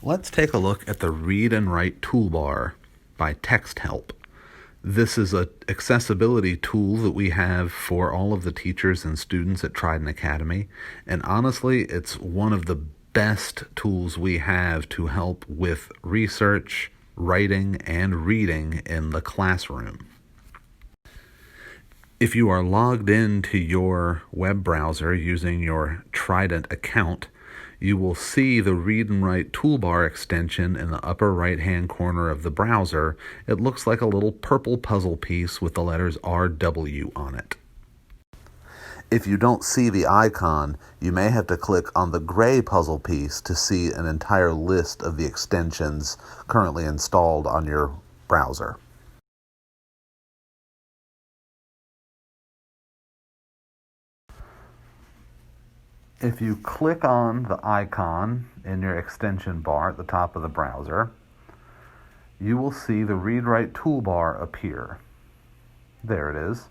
Let's take a look at the Read and Write Toolbar by Text Help. This is an accessibility tool that we have for all of the teachers and students at Trident Academy, and honestly, it's one of the best tools we have to help with research, writing, and reading in the classroom. If you are logged into your web browser using your Trident account, you will see the Read and Write Toolbar extension in the upper right-hand corner of the browser. It looks like a little purple puzzle piece with the letters RW on it. If you don't see the icon, you may have to click on the gray puzzle piece to see an entire list of the extensions currently installed on your browser. If you click on the icon in your extension bar at the top of the browser, you will see the Read-Write Toolbar appear. There it is.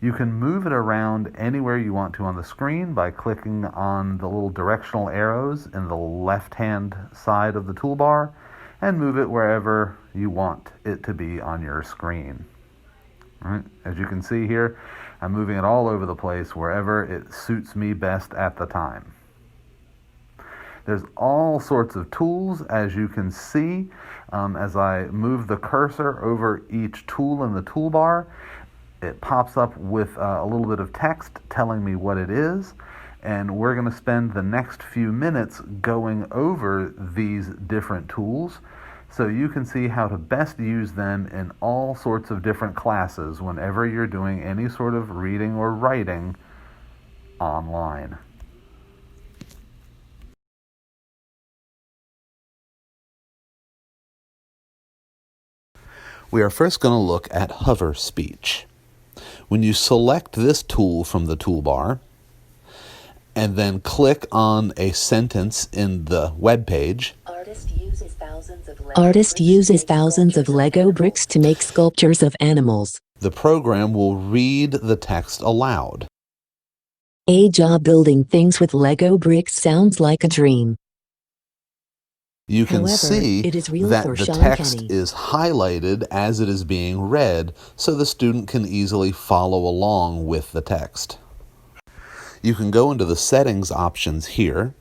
You can move it around anywhere you want to on the screen by clicking on the little directional arrows in the left-hand side of the toolbar and move it wherever you want it to be on your screen. All right. As you can see here, I'm moving it all over the place wherever it suits me best at the time. There's all sorts of tools, as you can see. As I move the cursor over each tool in the toolbar, it pops up with a little bit of text telling me what it is, and we're going to spend the next few minutes going over these different tools so you can see how to best use them in all sorts of different classes whenever you're doing any sort of reading or writing online. We are first going to look at hover speech. When you select this tool from the toolbar and then click on a sentence in the web page, Artist uses thousands of Lego bricks to make sculptures of animals. The program will read the text aloud. A job building things with Lego bricks sounds like a dream. You can However, see it is real that for the Sean text Kenny. is highlighted as it is being read, so the student can easily follow along with the text. You can go into the settings options here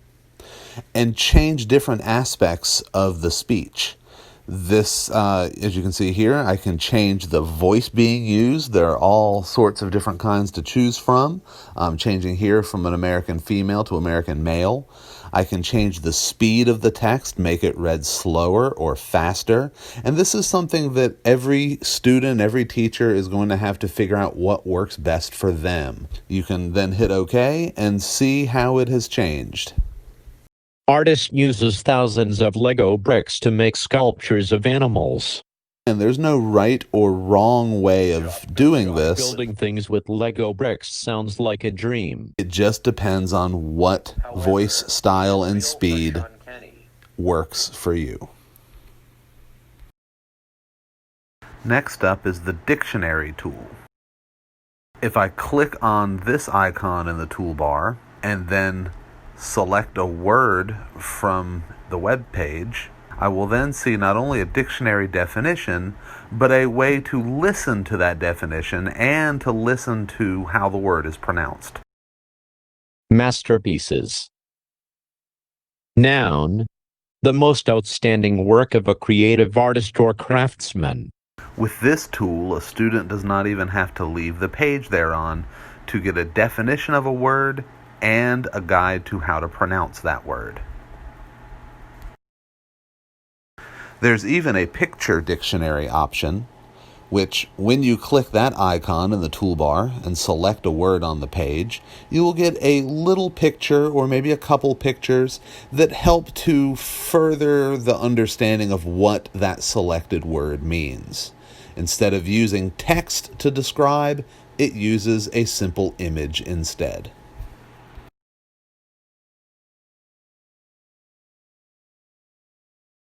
and change different aspects of the speech. This, as you can see here, I can change the voice being used. There are all sorts of different kinds to choose from. I'm changing here from an American female to American male. I can change the speed of the text, make it read slower or faster. And this is something that every student, every teacher is going to have to figure out what works best for them. You can then hit OK and see how it has changed. Artist uses thousands of Lego bricks to make sculptures of animals. And there's no right or wrong way of doing this. Building things with Lego bricks sounds like a dream. It just depends on what voice style and speed works for you. Next up is the dictionary tool. If I click on this icon in the toolbar and then select a word from the web page, I will then see not only a dictionary definition, but a way to listen to that definition and to listen to how the word is pronounced. Masterpieces. Noun: the most outstanding work of a creative artist or craftsman. With this tool, a student does not even have to leave the page they're on to get a definition of a word and a guide to how to pronounce that word. There's even a picture dictionary option, which when you click that icon in the toolbar and select a word on the page, you will get a little picture or maybe a couple pictures that help to further the understanding of what that selected word means. Instead of using text to describe, it uses a simple image instead.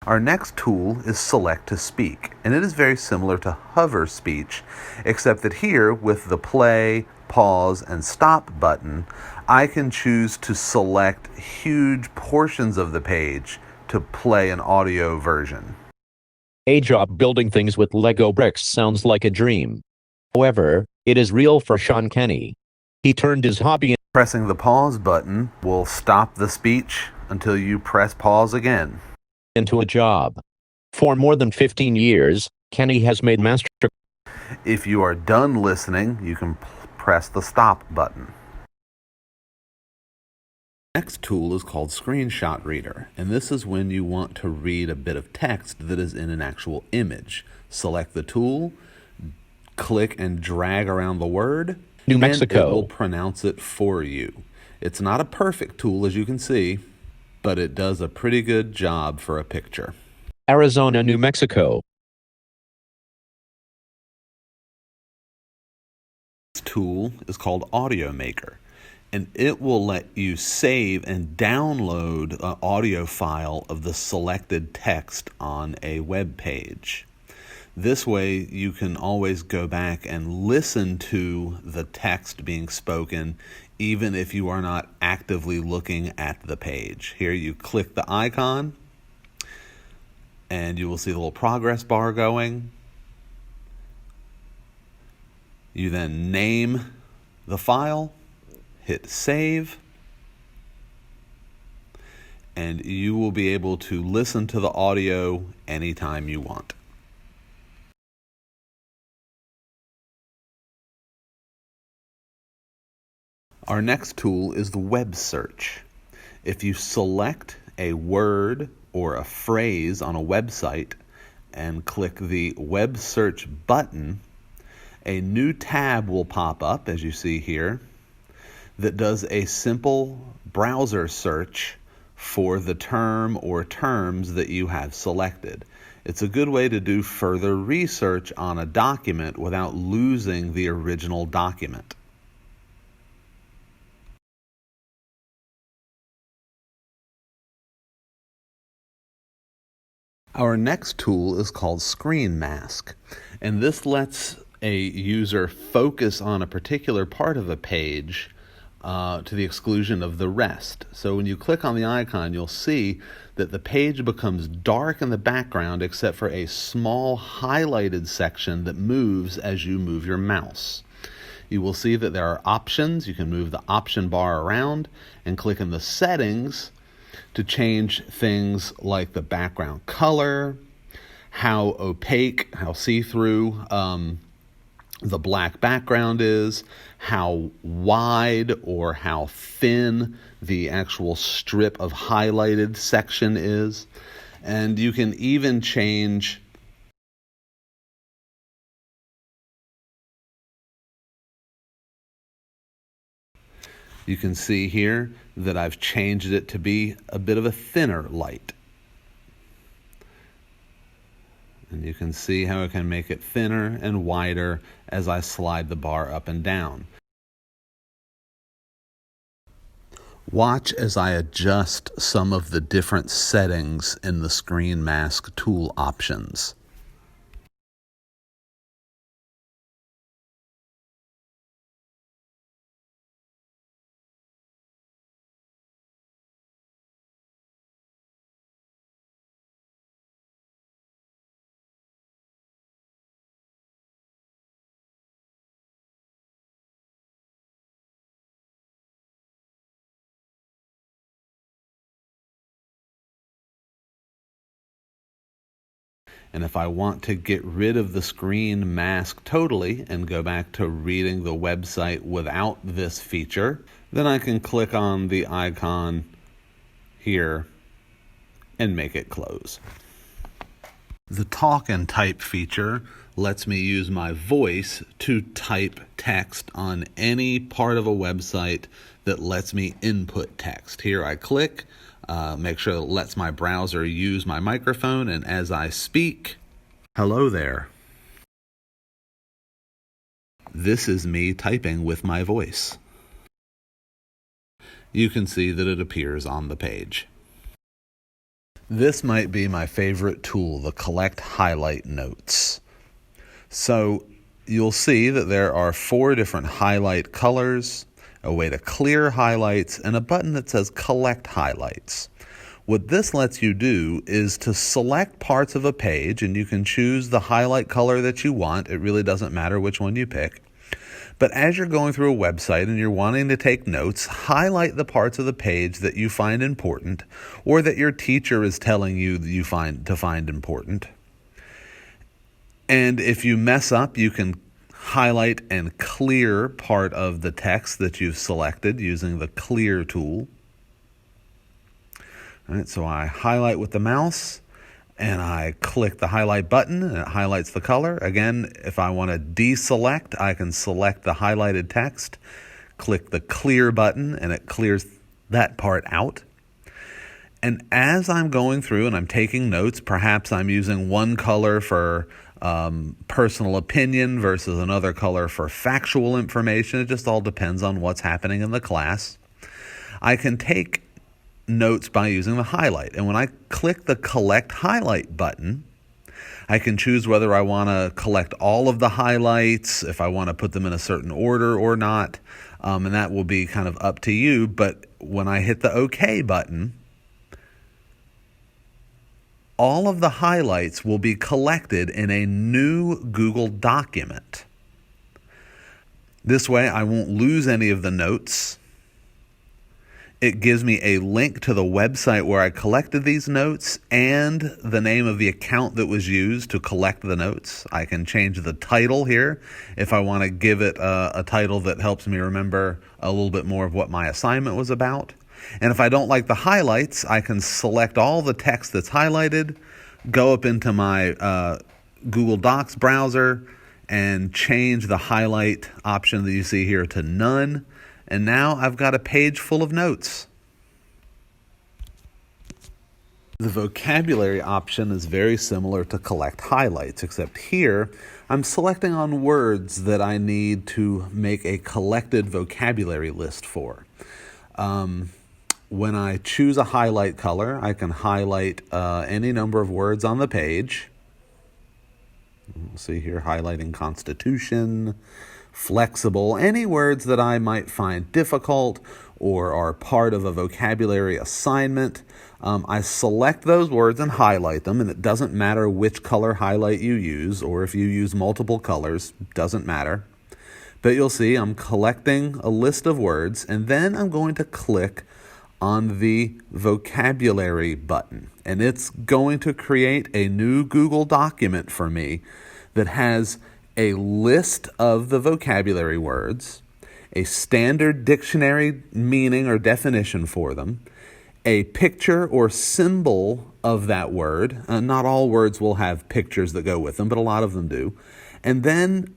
Our next tool is Select to Speak, and it is very similar to hover speech, except that here, with the play, pause, and stop button, I can choose to select huge portions of the page to play an audio version. A job building things with Lego bricks sounds like a dream. However, it is real for Sean Kenny. He turned his hobby Pressing the pause button will stop the speech until you press pause again. into a job. For more than 15 years, Kenny has made master. If you are done listening, you can press the stop button. Next tool is called Screenshot Reader, and this is when you want to read a bit of text that is in an actual image. Select the tool, click and drag around the word, New and Mexico. it will pronounce it for you. It's not a perfect tool, as you can see, but it does a pretty good job for a picture. Arizona, New Mexico. This tool is called Audio Maker, and it will let you save and download an audio file of the selected text on a web page. This way you can always go back and listen to the text being spoken even if you are not actively looking at the page. Here you click the icon and you will see the little progress bar going. You then name the file, hit save, and you will be able to listen to the audio anytime you want. Our next tool is the web search. If you select a word or a phrase on a website and click the web search button, a new tab will pop up, as you see here, that does a simple browser search for the term or terms that you have selected. It's a good way to do further research on a document without losing the original document. Our next tool is called Screen Mask, and this lets a user focus on a particular part of a page to the exclusion of the rest. So when you click on the icon, you'll see that the page becomes dark in the background except for a small highlighted section that moves as you move your mouse. You will see that there are options. You can move the option bar around and click in the settings to change things like the background color, how opaque, how see-through the black background is, how wide or how thin the actual strip of highlighted section is. And you can even change You can see here that I've changed it to be a bit of a thinner light. And you can see how I can make it thinner and wider as I slide the bar up and down. Watch as I adjust some of the different settings in the Screen Mask tool options. And if I want to get rid of the Screen Mask totally and go back to reading the website without this feature, then I can click on the icon here and make it close. The Talk and Type feature lets me use my voice to type text on any part of a website that lets me input text. Here I click. Make sure it lets my browser use my microphone, and as I speak, hello there. This is me typing with my voice. You can see that it appears on the page. This might be my favorite tool, the Collect Highlight Notes. So you'll see that there are 4 different highlight colors, a way to clear highlights, and a button that says Collect Highlights. What this lets you do is to select parts of a page, and you can choose the highlight color that you want. It really doesn't matter which one you pick. But as you're going through a website and you're wanting to take notes, highlight the parts of the page that you find important or that your teacher is telling you that find important. And if you mess up, you can highlight and clear part of the text that you've selected using the clear tool. All right, so I highlight with the mouse and I click the highlight button and it highlights the color. Again, if I want to deselect, I can select the highlighted text, click the clear button, and it clears that part out. And as I'm going through and I'm taking notes, perhaps I'm using one color for personal opinion versus another color for factual information. It just all depends on what's happening in the class. I can take notes by using the highlight. And when I click the collect highlight button, I can choose whether I want to collect all of the highlights, if I want to put them in a certain order or not. And that will be kind of up to you. But when I hit the OK button, all of the highlights will be collected in a new Google document. This way, I won't lose any of the notes. It gives me a link to the website where I collected these notes and the name of the account that was used to collect the notes. I can change the title here if I want to give it a title that helps me remember a little bit more of what my assignment was about. And if I don't like the highlights, I can select all the text that's highlighted, go up into my Google Docs browser, and change the highlight option that you see here to none. And now I've got a page full of notes. The vocabulary option is very similar to collect highlights, except here I'm selecting on words that I need to make a collected vocabulary list for. When I choose a highlight color, I can highlight any number of words on the page. See here, highlighting Constitution, flexible, any words that I might find difficult or are part of a vocabulary assignment. I select those words and highlight them, and it doesn't matter which color highlight you use, or if you use multiple colors, doesn't matter. But you'll see I'm collecting a list of words, and then I'm going to click on the vocabulary button, and it's going to create a new Google document for me that has a list of the vocabulary words, a standard dictionary meaning or definition for them, a picture or symbol of that word. Not all words will have pictures that go with them, but a lot of them do. And then,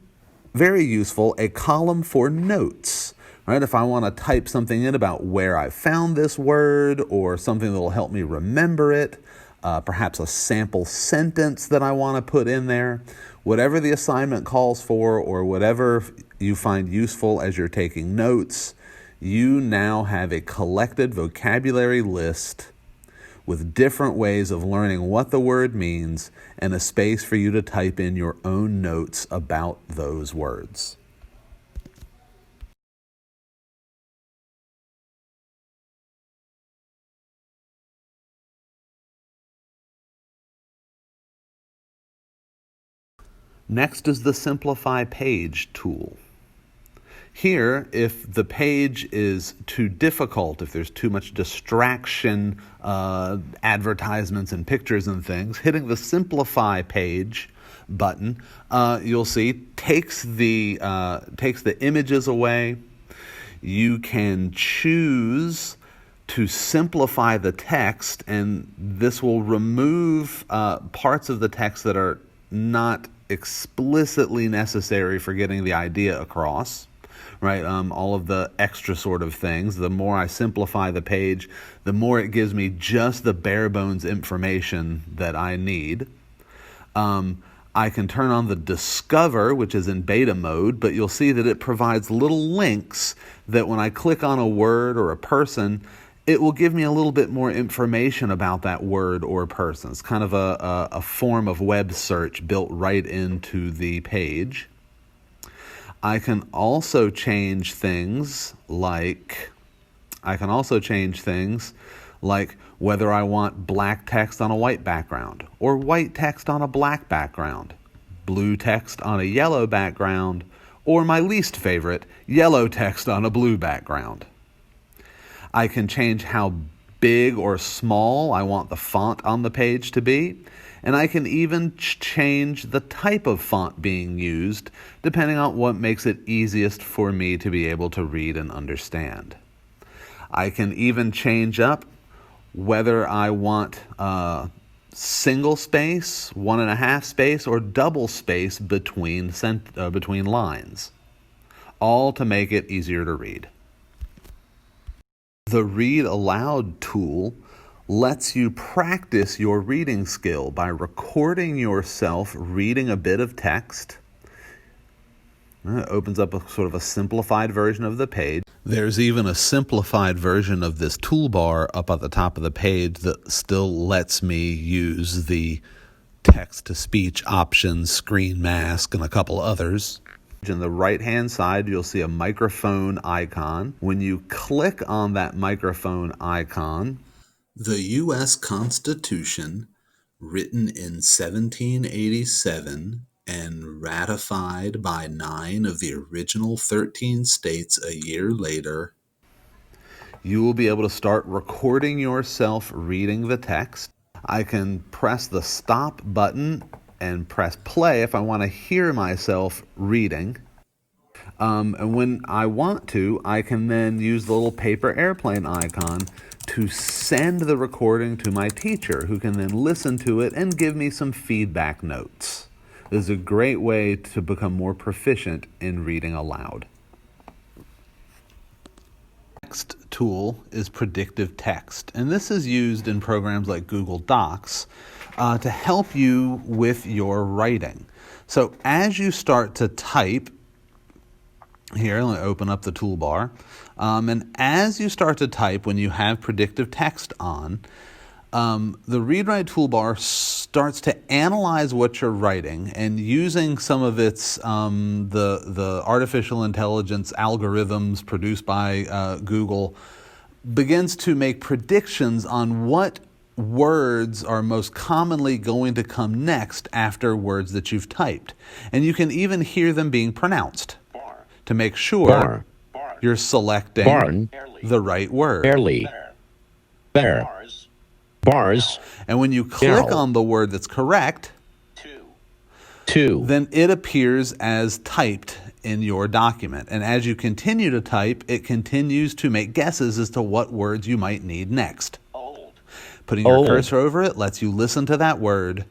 very useful, a column for notes. Right? If I want to type something in about where I found this word or something that will help me remember it, perhaps a sample sentence that I want to put in there, whatever the assignment calls for or whatever you find useful as you're taking notes, you now have a collected vocabulary list with different ways of learning what the word means and a space for you to type in your own notes about those words. Next is the Simplify Page tool. Here, if the page is too difficult, if there's too much distraction, advertisements and pictures and things, hitting the Simplify Page button, you'll see, takes the images away. You can choose to simplify the text, and this will remove parts of the text that are not explicitly necessary for getting the idea across, right? All of the extra sort of things. The more I simplify the page, the more it gives me just the bare bones information that I need. I can turn on the Discover, which is in beta mode, but you'll see that it provides little links that when I click on a word or a person, it will give me a little bit more information about that word or person. It's kind of a form of web search built right into the page. I can also change things like whether I want black text on a white background, or white text on a black background, blue text on a yellow background, or my least favorite, yellow text on a blue background. I can change how big or small I want the font on the page to be, and I can even change the type of font being used depending on what makes it easiest for me to be able to read and understand. I can even change up whether I want single space, 1.5 space, or double space between lines, all to make it easier to read. The Read Aloud tool lets you practice your reading skill by recording yourself reading a bit of text. It opens up a sort of a simplified version of the page. There's even a simplified version of this toolbar up at the top of the page that still lets me use the text-to-speech options, screen mask, and a couple others. On the right-hand side, you'll see a microphone icon. When you click on that microphone icon, the U.S. Constitution, written in 1787 and ratified by 9 of the original 13 states a year later, you will be able to start recording yourself reading the text. I can press the stop button and press play if I want to hear myself reading. And when I want to, I can then use the little paper airplane icon to send the recording to my teacher, who can then listen to it and give me some feedback notes. This is a great way to become more proficient in reading aloud. Next tool is Predictive Text, and this is used in programs like Google Docs to help you with your writing. So as you start to type, here, let me open up the toolbar, and as you start to type, when you have Predictive Text on, the read-write toolbar starts to analyze what you're writing, and using some of its the artificial intelligence algorithms produced by Google, begins to make predictions on what words are most commonly going to come next after words that you've typed. And you can even hear them being pronounced to make sure you're selecting the right word. Barely. Bear. Bars. And when you click on the word that's correct, then it appears as typed in your document. And as you continue to type, it continues to make guesses as to what words you might need next. Putting your cursor over it lets you listen to that word,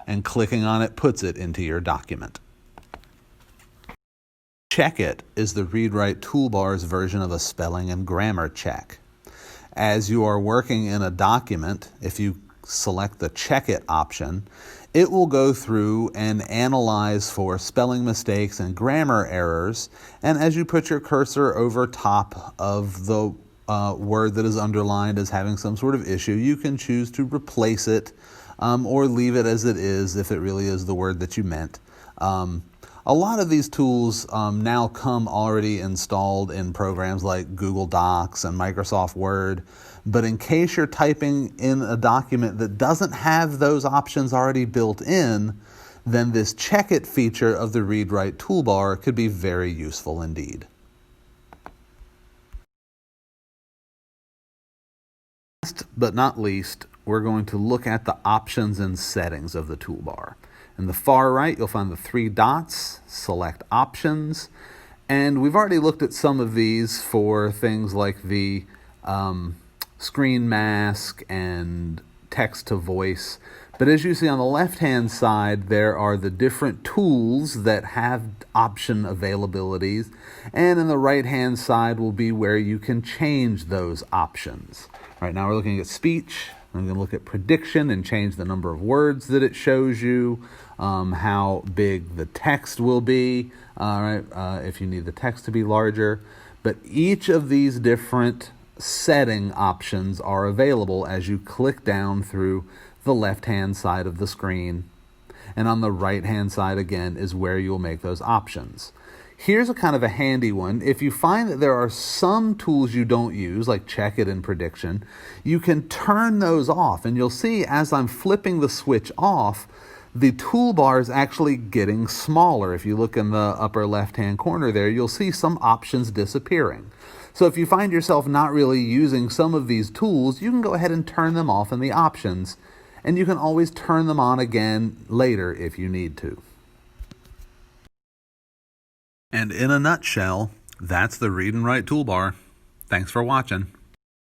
and clicking on it puts it into your document. Check It is the read-write toolbar's version of a spelling and grammar check. As you are working in a document, if you select the Check It option, it will go through and analyze for spelling mistakes and grammar errors, and as you put your cursor over top of the word that is underlined as having some sort of issue, you can choose to replace it or leave it as it is if it really is the word that you meant. A lot of these tools now come already installed in programs like Google Docs and Microsoft Word, but in case you're typing in a document that doesn't have those options already built in, then this Check It feature of the read-write toolbar could be very useful indeed. Last but not least, we're going to look at the options and settings of the toolbar. In the far right, you'll find the 3 dots, select options, and we've already looked at some of these for things like the screen mask and text to voice. But as you see on the left-hand side, there are the different tools that have option availabilities, and in the right-hand side will be where you can change those options. Right now we're looking at speech. I'm going to look at prediction and change the number of words that it shows you, how big the text will be, if you need the text to be larger. But each of these different setting options are available as you click down through the left-hand side of the screen. And on the right-hand side, again, is where you'll make those options. Here's a kind of a handy one. If you find that there are some tools you don't use, like check it and prediction, you can turn those off. And you'll see as I'm flipping the switch off, the toolbar is actually getting smaller. If you look in the upper left-hand corner there, you'll see some options disappearing. So if you find yourself not really using some of these tools, you can go ahead and turn them off in the options, and you can always turn them on again later if you need to. And in a nutshell, that's the Read and Write Toolbar. Thanks for watching.